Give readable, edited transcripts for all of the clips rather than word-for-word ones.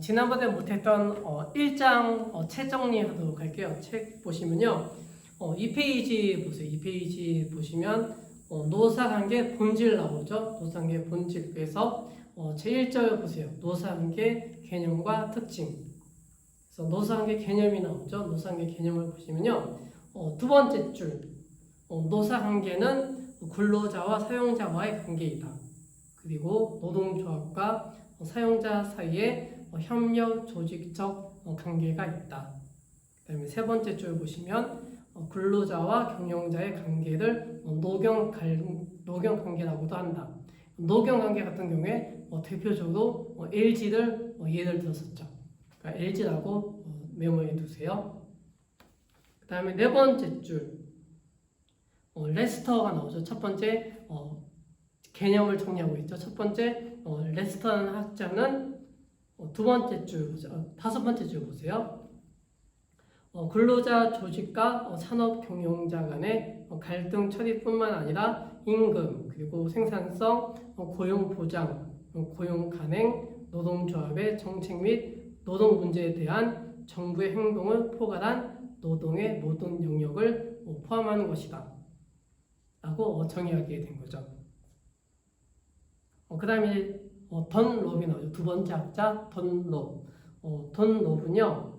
지난번에 못했던 1장 책 정리하도록 할게요. 책 보시면요. 2페이지 보세요. 2페이지 보시면 노사관계 본질 나오죠. 노사관계 본질. 그래서 제1절 보세요. 노사관계 개념과 특징. 그래서 노사관계 개념이 나오죠. 노사관계 개념을 보시면요. 두 번째 줄. 노사관계는 근로자와 사용자와의 관계이다. 그리고 노동조합과 사용자 사이에 협력 조직적 관계가 있다. 그 다음에 세 번째 줄 보시면 근로자와 경영자의 관계를 노경 관계라고도 한다. 노경 관계 같은 경우에 대표적으로 LG를 예를 들었었죠. 그러니까 LG라고 메모해 두세요. 그 다음에 네 번째 줄 레스터가 나오죠. 첫 번째 개념을 정리하고 있죠. 첫 번째 레스터라는 학자는 두 번째 줄 보세요. 다섯 번째 줄 보세요. 근로자 조직과 산업 경영자 간의 갈등 처리뿐만 아니라 임금 그리고 생산성, 고용 보장, 고용 간행, 노동조합의 정책 및 노동 문제에 대한 정부의 행동을 포괄한 노동의 모든 영역을 포함하는 것이다. 라고 정의하게 된 거죠. 그 다음에 던롭이 나오죠. 두 번째 학자 던롭. 던롭은요.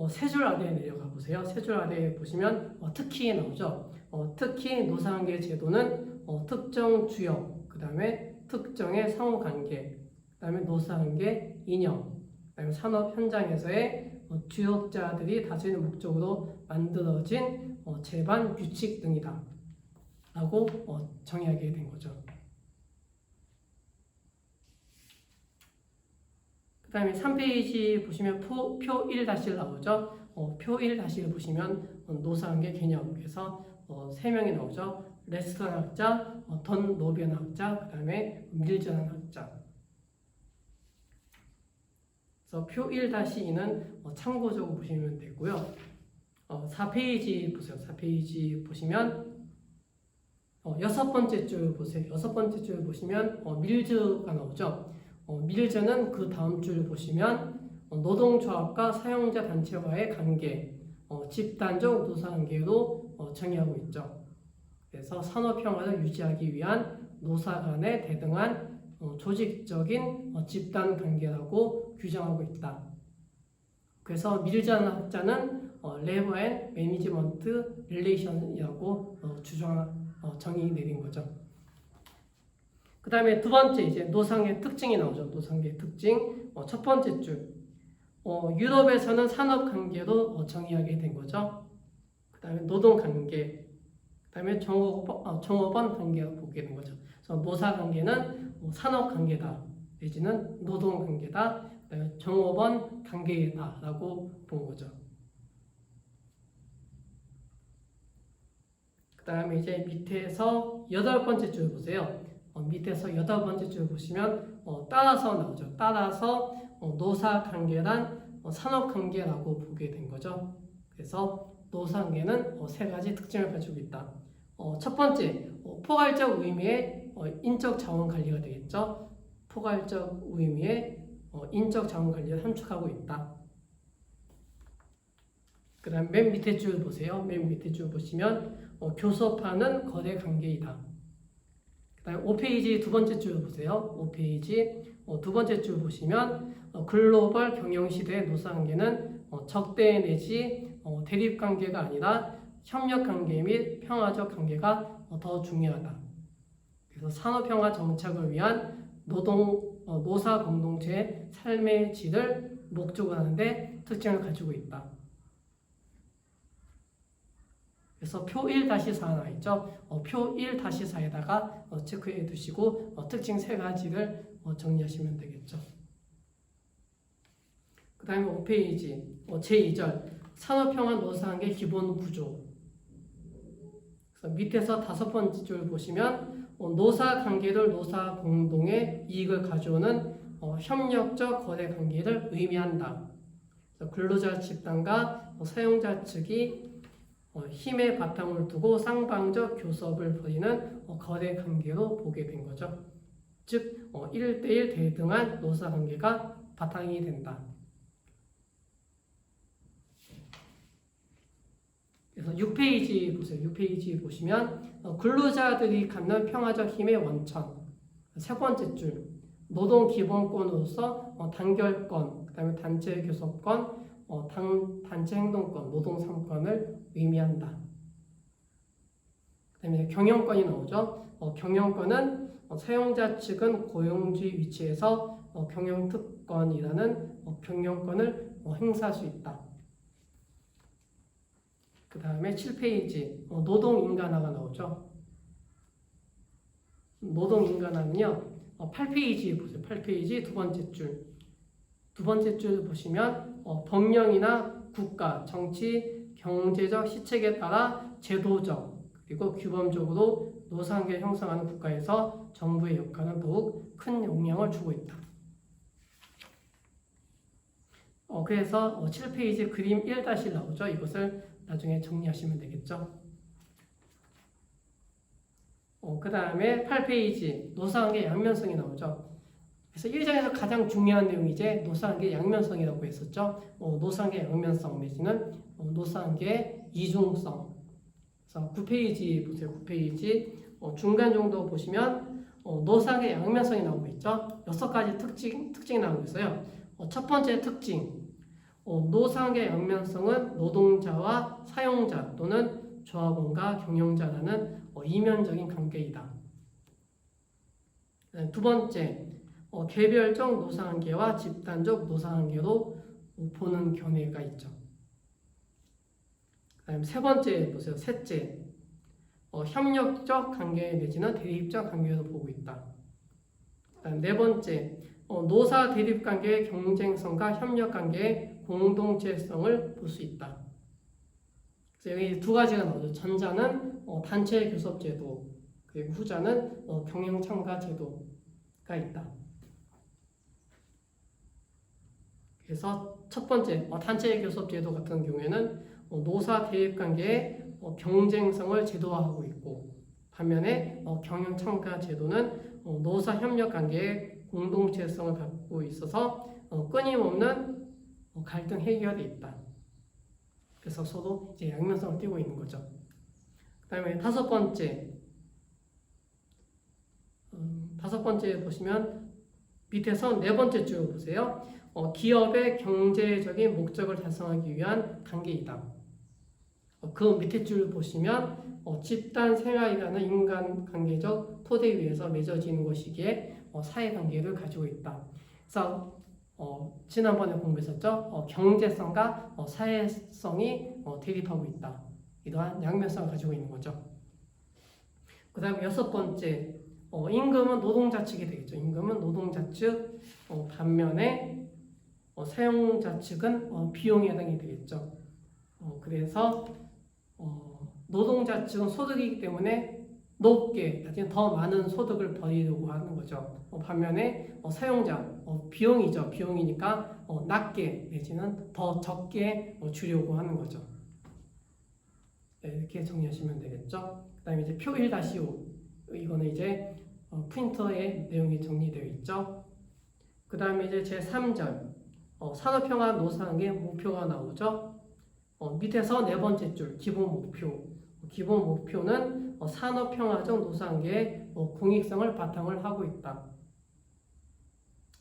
세 줄 아래에 내려가 보세요. 세 줄 아래에 보시면 특히 나오죠. 특히 노사관계 제도는 특정 주역, 그 다음에 특정의 상호관계, 그 다음에 노사관계 이념, 그 다음에 산업 현장에서의 주역자들이 다스리는 목적으로 만들어진 제반 규칙 등이다. 라고 정의하게 된 거죠. 그 다음에 3페이지 보시면 표 1-1 나오죠. 표 1-1 보시면 노사관계 개념. 그래서 3명이 나오죠. 레스턴 학자, 던 노변 학자, 그 다음에 밀전 학자. 그래서 표 1-2는 참고적으로 보시면 되고요. 4페이지 보세요. 4페이지 보시면 여섯 번째 줄 보세요. 여섯 번째 줄 보시면 밀즈가 나오죠. 밀즈는 그 다음 줄 보시면 노동조합과 사용자 단체와의 관계, 집단적 노사관계로 정의하고 있죠. 그래서 산업평화를 유지하기 위한 노사 간의 대등한 조직적인 집단 관계라고 규정하고 있다. 그래서 밀전 학자는 레버 앤 매니지먼트 릴레이션이라고 정의 내린 거죠. 그 다음에 두 번째 이제 노사관계 특징이 나오죠. 노사관계 특징 첫 번째 줄 유럽에서는 산업관계로 정의하게 된 거죠. 그 다음에 노동관계, 그 다음에 종업원 관계로 보게 된 거죠. 그래서 노사관계는 산업관계다 내지는 노동관계다, 그 다음에 종업원 관계다 라고 본 거죠. 그 다음에 이제 밑에서 여덟 번째 줄 보세요. 밑에서 여덟 번째 줄 보시면 따라서 나오죠. 따라서 노사관계란 산업관계라고 보게 된 거죠. 그래서 노사관계는 세 가지 특징을 가지고 있다. 첫 번째, 포괄적 의미의 인적 자원 관리가 되겠죠. 포괄적 의미의 인적 자원 관리를 함축하고 있다. 그 다음 맨 밑에 줄 보세요. 맨 밑에 줄 보시면 교섭하는 거래 관계이다. 그 다음 5페이지 두 번째 줄 보세요. 5페이지 두 번째 줄 보시면 글로벌 경영시대의 노사관계는 적대 내지 대립관계가 아니라 협력관계 및 평화적 관계가 더 중요하다. 그래서 산업평화 정착을 위한 노사 공동체의 삶의 질을 목적으로 하는데 특징을 가지고 있다. 그래서 표 1-4 나와있죠. 표 1-4에다가 체크해 두시고 특징 세 가지를 정리하시면 되겠죠. 그 다음에 5페이지 제2절 산업평화 노사관계 기본 구조. 그래서 밑에서 다섯 번째 줄 보시면 노사관계를 노사 공동의 이익을 가져오는 협력적 거래 관계를 의미한다. 그래서 근로자 집단과 사용자 측이 힘의 바탕을 두고 쌍방적 교섭을 벌이는 거래 관계로 보게 된 거죠. 즉 1대1 대등한 노사관계가 바탕이 된다. 그래서 6페이지 보세요. 6페이지 보시면 근로자들이 갖는 평화적 힘의 원천, 세 번째 줄 노동 기본권으로서 단결권, 그다음에 단체 교섭권, 단체 행동권, 노동 3권을 의미한다. 그다음에 경영권이 나오죠. 경영권은 사용자 측은 고용주의 위치에서 경영특권이라는 경영권을 행사할 수 있다. 그 다음에 7페이지 노동인간화가 나오죠. 노동인간화는요 8페이지 보세요. 8페이지 두 번째 줄. 두 번째 줄 보시면 법령이나 국가, 정치, 경제적 시책에 따라 제도적 그리고 규범적으로 노사관계를 형성하는 국가에서 정부의 역할은 더욱 큰 영향을 주고 있다. 그래서 7페이지 그림 1- 나오죠. 이것을 나중에 정리하시면 되겠죠. 그 다음에 8페이지 노사관계 양면성이 나오죠. 그래서 1장에서 가장 중요한 내용이 이제 노사관계 양면성이라고 했었죠. 노사관계 양면성 내지는 노사관계 이중성. 그래서 9페이지 보세요. 9페이지 중간 정도 보시면 노사관계 양면성이 나오고 있죠. 6가지 특징이 나오고 있어요. 첫 번째 특징 노사관계 양면성은 노동자와 사용자 또는 조합원과 경영자라는 이면적인 관계이다. 두 번째, 개별적 노사관계와 집단적 노사관계로 보는 견해가 있죠. 그다음에 세 번째 보세요. 셋째, 협력적 관계 내지는 대립적 관계로 보고 있다. 그다음 네 번째, 노사 대립 관계의 경쟁성과 협력 관계의 공동체성을 볼 수 있다. 그래서 여기 두 가지가 나오죠. 전자는 단체 교섭 제도, 그리고 후자는 경영 참가 제도가 있다. 그래서 첫 번째 단체 교섭 제도 같은 경우에는 노사 대립 관계의 경쟁성을 제도화하고 있고, 반면에 경영 참가 제도는 노사 협력 관계의 공동체성을 갖고 있어서 끊임없는 갈등 해결이 있다. 그래서 서로 이제 양면성을 띠고 있는 거죠. 그다음에 다섯 번째 보시면 밑에서 네 번째 줄 보세요. 기업의 경제적인 목적을 달성하기 위한 관계이다. 그 밑에 줄 보시면 집단 생활이라는 인간관계적 토대 위에서 맺어지는 것이기에 사회관계를 가지고 있다. 그래서 지난번에 공부했었죠. 경제성과 사회성이 대립하고 있다. 이러한 양면성을 가지고 있는 거죠. 그 다음에 여섯 번째, 임금은 노동자 측이 되겠죠. 임금은 노동자 측, 반면에 사용자 측은 비용에 해당이 되겠죠. 그래서 노동자 측은 소득이기 때문에 높게, 더 많은 소득을 벌이려고 하는 거죠. 반면에 사용자, 비용이죠. 비용이니까 낮게 내지는 더 적게 주려고 하는 거죠. 네, 이렇게 정리하시면 되겠죠. 그 다음에 이제 표 1-5. 이거는 이제 프린터에 내용이 정리되어 있죠. 그 다음에 이제 제 3절. 산업평화 노사관계 목표가 나오죠. 밑에서 네 번째 줄, 기본 목표. 기본 목표는 산업평화적 노사관계의 공익성을 바탕을 하고 있다.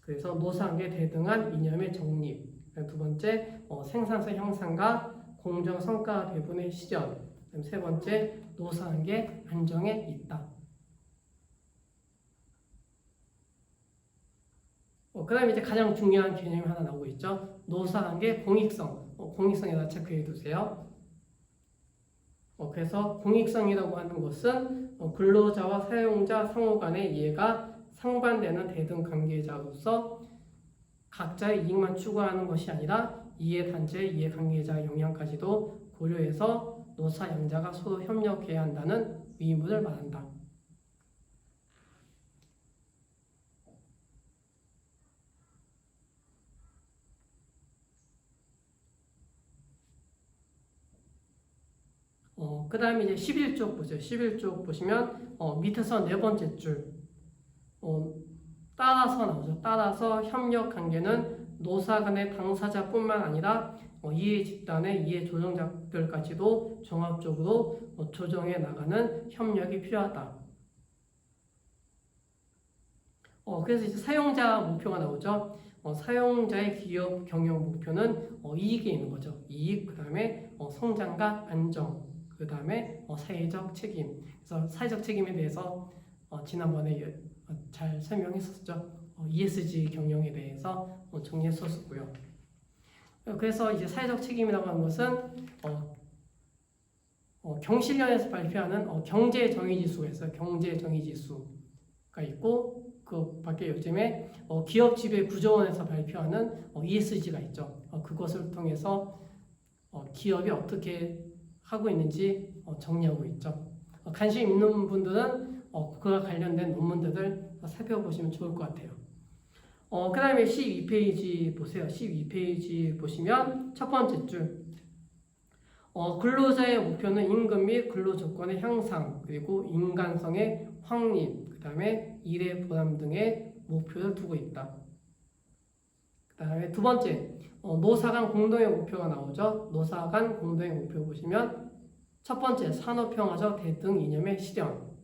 그래서 노사관계 대등한 이념의 정립. 두 번째, 생산성 향상과 공정 성과 배분의 실현. 세 번째, 노사관계 안정에 있다. 그 다음에 이제 가장 중요한 개념이 하나 나오고 있죠. 노사관계 공익성. 공익성에다 체크해 두세요. 그래서 공익성이라고 하는 것은 근로자와 사용자 상호 간의 이해가 상반되는 대등 관계자로서 각자의 이익만 추구하는 것이 아니라 이해단체의 이해관계자의 영향까지도 고려해서 노사 양자가 서로 협력해야 한다는 의무를 말한다. 그 다음에 이제 11쪽 보세요. 11쪽 보시면 밑에서 네 번째 줄 따라서 나오죠. 따라서 협력 관계는 노사 간의 당사자뿐만 아니라 이해 집단의 이해 조정자들까지도 종합적으로 조정해 나가는 협력이 필요하다. 그래서 이제 사용자 목표가 나오죠. 사용자의 기업 경영 목표는 이익에 있는 거죠. 이익, 그 다음에 성장과 안정, 그 다음에 사회적 책임. 그래서 사회적 책임에 대해서 지난번에 잘 설명했었죠. ESG 경영에 대해서 정리했었고요. 그래서 이제 사회적 책임이라고 하는 것은 경실련에서 발표하는 경제 정의 지수가 있어요. 경제 정의 지수가 있고 그 밖에 요즘에 기업 지배 구조원에서 발표하는 ESG가 있죠. 그것을 통해서 기업이 어떻게 하고 있는지 정리하고 있죠. 관심 있는 분들은 그와 관련된 논문들을 살펴보시면 좋을 것 같아요. 그 다음에 12페이지 보세요. 12페이지 보시면 첫 번째 줄 근로자의 목표는 임금 및 근로조건의 향상, 그리고 인간성의 확립, 그 다음에 일의 보람 등의 목표를 두고 있다. 그 다음에 두 번째, 노사 간 공동의 목표가 나오죠. 노사 간 공동의 목표 보시면 첫 번째, 산업평화적 대등 이념의 실현.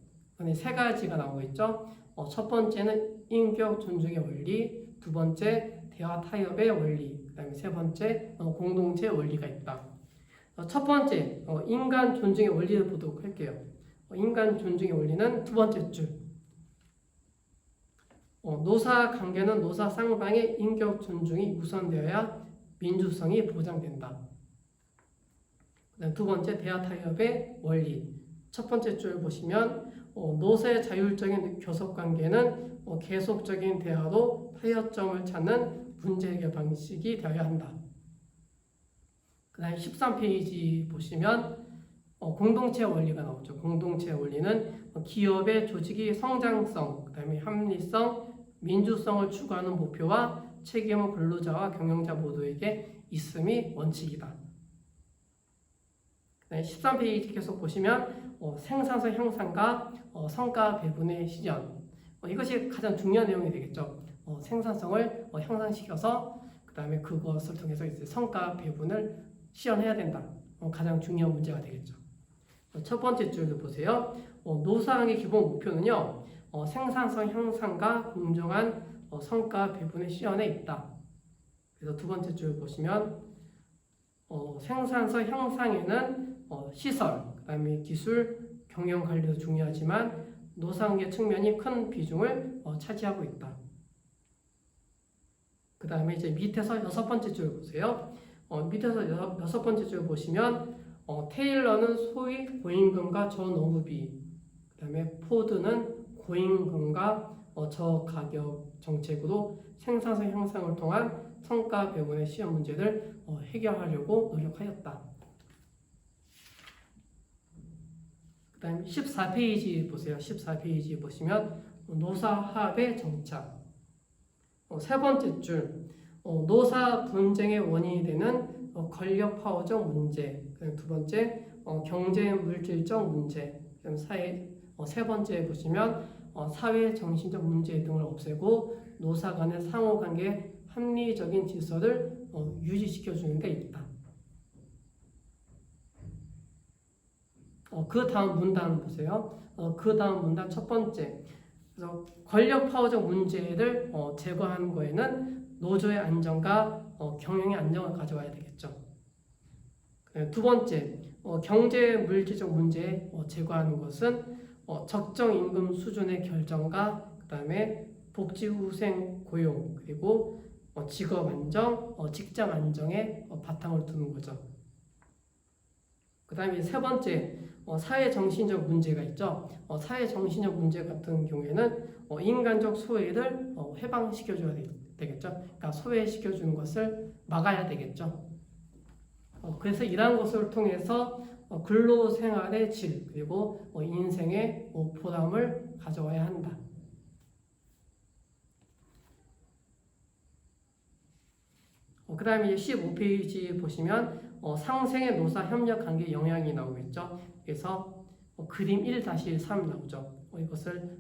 세 가지가 나오고 있죠. 첫 번째는 인격 존중의 원리, 두 번째, 대화 타협의 원리, 그 다음에 세 번째, 공동체 원리가 있다. 첫 번째, 인간 존중의 원리를 보도록 할게요. 인간 존중의 원리는 두 번째 줄. 노사 관계는 노사 쌍방의 인격 존중이 우선되어야 민주성이 보장된다. 두 번째, 대화 타협의 원리. 첫 번째 줄 보시면 노사의 자율적인 교섭 관계는 계속적인 대화로 타협점을 찾는 문제 해결 방식이 되어야 한다. 그 다음에 13페이지 보시면 공동체 원리가 나오죠. 공동체 원리는 기업의 조직이 성장성, 그 다음에 합리성, 민주성을 추구하는 목표와 책임은 근로자와 경영자 모두에게 있음이 원칙이다. 그 다음에 13페이지 계속 보시면 생산성 향상과 성과 배분의 실현. 이것이 가장 중요한 내용이 되겠죠. 생산성을 향상시켜서 그 다음에 그것을 통해서 이제 성과 배분을 실현해야 된다. 가장 중요한 문제가 되겠죠. 첫 번째 줄을 보세요. 노사항의 기본 목표는요. 생산성 향상과 공정한 성과 배분의 실현에 있다. 그래서 두 번째 줄 보시면 생산성 향상에는 시설, 그 다음에 기술, 경영 관리도 중요하지만 노사항의 측면이 큰 비중을 차지하고 있다. 그 다음에 이제 밑에서 여섯 번째 줄 보세요. 밑에서 여섯 번째 줄 보시면 테일러는 소위 고임금과 저노무비, 그 다음에 포드는 고임금과 저가격 정책으로 생산성 향상을 통한 성과 배분의 시험 문제를 해결하려고 노력하였다. 그 다음에 14페이지 보세요. 14페이지 보시면 노사합의 정착. 세 번째 줄, 노사 분쟁의 원인이 되는 권력 파워적 문제. 두 번째, 경제 물질적 문제. 세 번째 보시면 사회 정신적 문제 등을 없애고 노사 간의 상호관계 합리적인 질서를 유지시켜 주는 데 있다. 그 다음 문단 보세요. 그 다음 문단 첫 번째. 그래서 권력 파워적 문제를 제거하는 거에는 노조의 안정과 경영의 안정을 가져와야 되겠죠. 두 번째, 경제 물질적 문제 제거하는 것은 적정 임금 수준의 결정과 그 다음에 복지 후생 고용 그리고 직업 안정, 직장 안정에 바탕을 두는 거죠. 그 다음에 세 번째, 사회 정신적 문제가 있죠. 사회 정신적 문제 같은 경우에는 인간적 소외를 해방시켜줘야 되겠죠. 그러니까 소외시켜주는 것을 막아야 되겠죠. 그래서 이러한 것을 통해서 근로생활의 질 그리고 인생의 보람을 가져와야 한다. 그 다음에 15페이지 보시면 상생의 노사 협력 관계 영향이 나오겠죠. 그래서 그림 1-3 나오죠. 이것을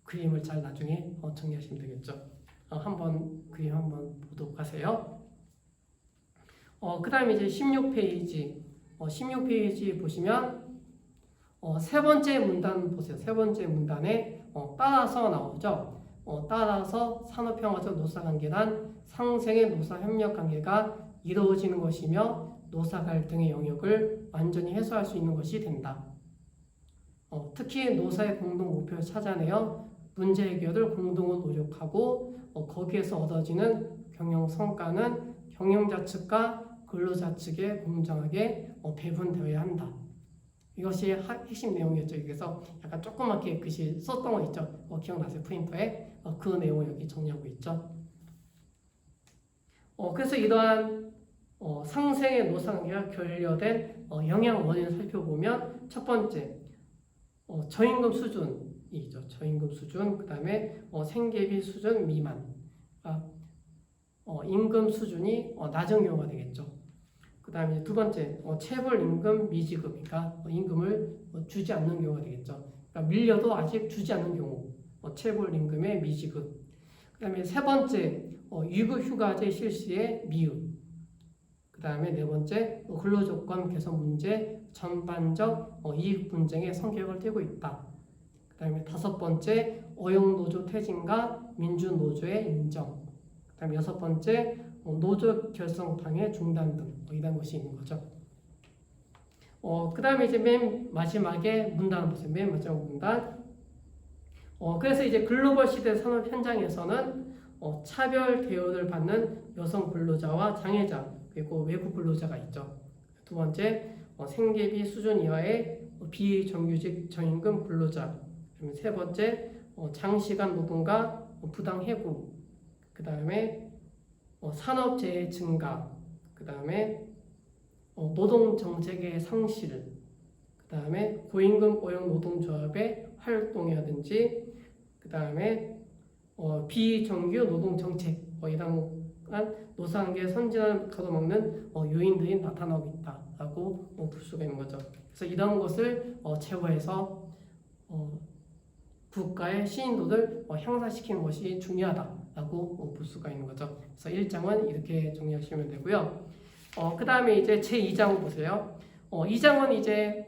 그림을 잘 나중에 정리하시면 되겠죠. 한번 그림 한번 보도록 하세요. 그 다음에 이제 16페이지 보시면 세 번째 문단 보세요. 세 번째 문단에 따라서 나오죠. 따라서 산업평화적 노사관계란 상생의 노사협력관계가 이루어지는 것이며 노사갈등의 영역을 완전히 해소할 수 있는 것이 된다. 특히 노사의 공동 목표를 찾아내어 문제 해결을 공동으로 노력하고 거기에서 얻어지는 경영 성과는 경영자 측과 근로자 측에 공정하게 배분되어야 한다. 이것이 핵심 내용이었죠. 그래서 약간 조그맣게 글씨 썼던 거 있죠. 기억나세요? 프린터에 그 내용을 여기 정리하고 있죠. 그래서 이러한 상생의 노사관계가 결여된 영향 원인을 살펴보면 첫 번째 저임금 수준이죠. 저임금 수준, 그 다음에 생계비 수준 미만, 임금 수준이 낮은 경우가 되겠죠. 그 다음에 두 번째 체불 임금 미지급, 그러니까 임금을 주지 않는 경우가 되겠죠. 그러니까 밀려도 아직 주지 않는 경우, 체불 임금의 미지급. 그 다음에 세 번째 유급 휴가제 실시의 미흡. 그 다음에 네 번째 근로조건 개선 문제, 전반적 이익 분쟁의 성격을 띠고 있다. 그 다음에 다섯 번째 어용노조 퇴진과 민주노조의 인정. 그 다음에 여섯 번째 노조 결성탕의 중단 등 이런 것이 있는 거죠. 그 다음에 이제 맨 마지막에 문단을 보세요. 맨 마지막 문단. 그래서 이제 글로벌 시대 산업 현장에서는 차별 대우를 받는 여성 근로자와 장애자 그리고 외국 근로자가 있죠. 두 번째 생계비 수준 이하의 비정규직 저임금 근로자. 세 번째 장시간 노동과 부당 해고. 그 다음에 산업재해 증가. 그 다음에 노동 정책의 상실. 그 다음에 고임금 고용 노동조합의 활동이라든지 그 다음에 비정규 노동 정책 이러한 노사관계 선진화를 가로막는 요인들이 나타나고 있다라고 볼 수가 있는 거죠. 그래서 이런 것을 제어해서 국가의 신인도를 향상시키는 것이 중요하다라고 볼 수가 있는 거죠. 그래서 1장은 이렇게 정리하시면 되고요. 그 다음에 이제 제2장 보세요. 2장은 이제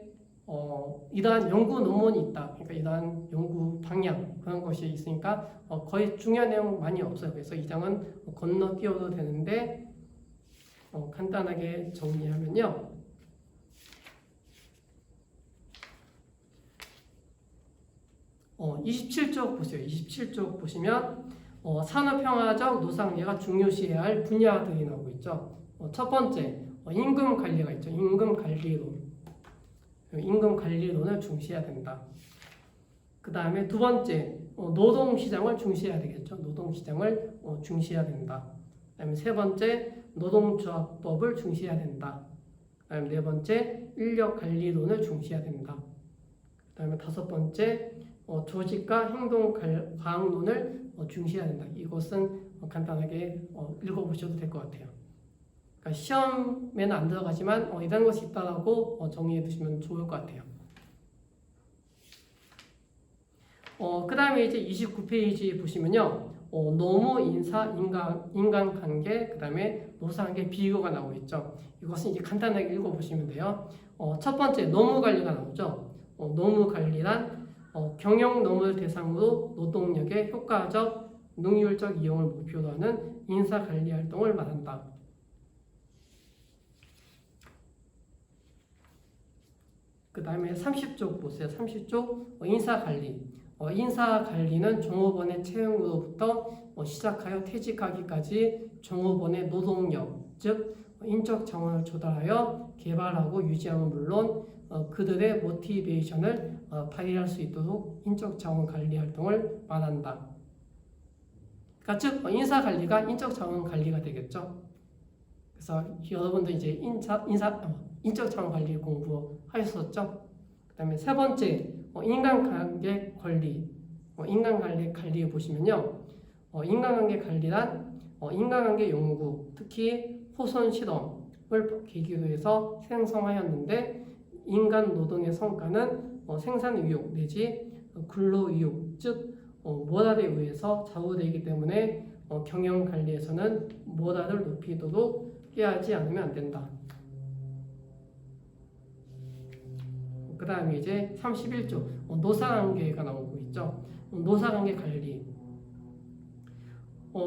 이러한 연구 논문이 있다. 그러니까 이러한 연구 방향 그런 것이 있으니까 거의 중요한 내용 많이 없어요. 그래서 2장은 건너뛰어도 되는데 간단하게 정리하면요. 27쪽 보세요. 27쪽 보시면 산업평화적 노사관계가 중요시해야 할 분야들이 나오고 있죠. 첫 번째 임금 관리가 있죠. 임금 관리론을 중시해야 된다. 그 다음에 두 번째 노동시장을 중시해야 되겠죠. 노동시장을 중시해야 된다. 그 다음에 세 번째 노동조합법을 중시해야 된다. 그 다음에 네 번째 인력관리론을 중시해야 된다. 그 다음에 다섯 번째 조직과 행동과학론을 중시해야 된다. 이것은 간단하게 읽어보셔도 될 것 같아요. 그러니까 시험에는 안 들어가지만 이런 것이 있다라고 정리해 두시면 좋을 것 같아요. 그 다음에 이제 29페이지 보시면요. 노무, 인사, 인간관계, 그 다음에 노사관계 비교가 나오고 있죠. 이것은 이제 간단하게 읽어보시면 돼요. 첫 번째 노무관리가 나오죠. 노무관리란 경영 노무를 대상으로 노동력의 효과적, 능률적 이용을 목표로 하는 인사관리 활동을 말한다. 그 다음에 30쪽 보세요. 30쪽 인사관리. 인사관리는 종업원의 채용으로부터 시작하여 퇴직하기까지 종업원의 노동력, 즉 인적 자원을 조달하여 개발하고 유지함은 물론 그들의 모티베이션을 발휘할 수 있도록 인적 자원 관리 활동을 말한다. 그러니까 즉 인사관리가 인적 자원 관리가 되겠죠. 그래서 여러분도 이제 인적 자원 관리 공부하셨었죠. 그 다음에 세 번째 인간관계 관리. 인간관계 관리에 보시면요. 인간관계 관리란 인간관계 연구, 특히 후손 실험을 계기로 해서 생성하였는데 인간 노동의 성과는 생산의욕 내지 근로의욕, 즉 모랄에 의해서 좌우되기 때문에 경영관리에서는 모랄을 높이도록 깨하지 않으면 안 된다. 그 다음에 이제 31조 노사관계가 나오고 있죠. 노사관계 관리.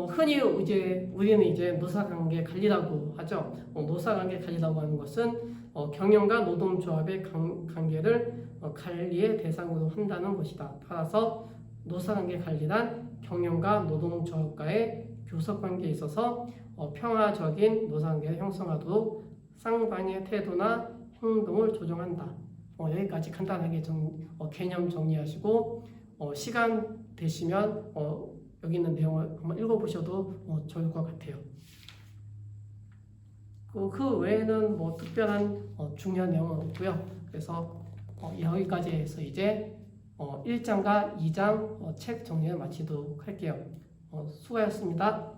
흔히 이제 우리는 이제 노사관계 관리라고 하죠. 노사관계 관리라고 하는 것은 경영과 노동조합의 관계를 관리의 대상으로 한다는 것이다. 따라서 노사관계 관리란 경영과 노동조합과의 교섭관계에 있어서 평화적인 노사관계를 형성하도록 쌍방의 태도나 행동을 조정한다. 여기까지 간단하게 개념 정리하시고 시간 되시면 여기 있는 내용을 한번 읽어보셔도 좋을 것 같아요. 그 외에는 뭐 특별한 중요한 내용은 없고요. 그래서 여기까지 해서 이제 1장과 2장 책 정리를 마치도록 할게요. 수고하셨습니다.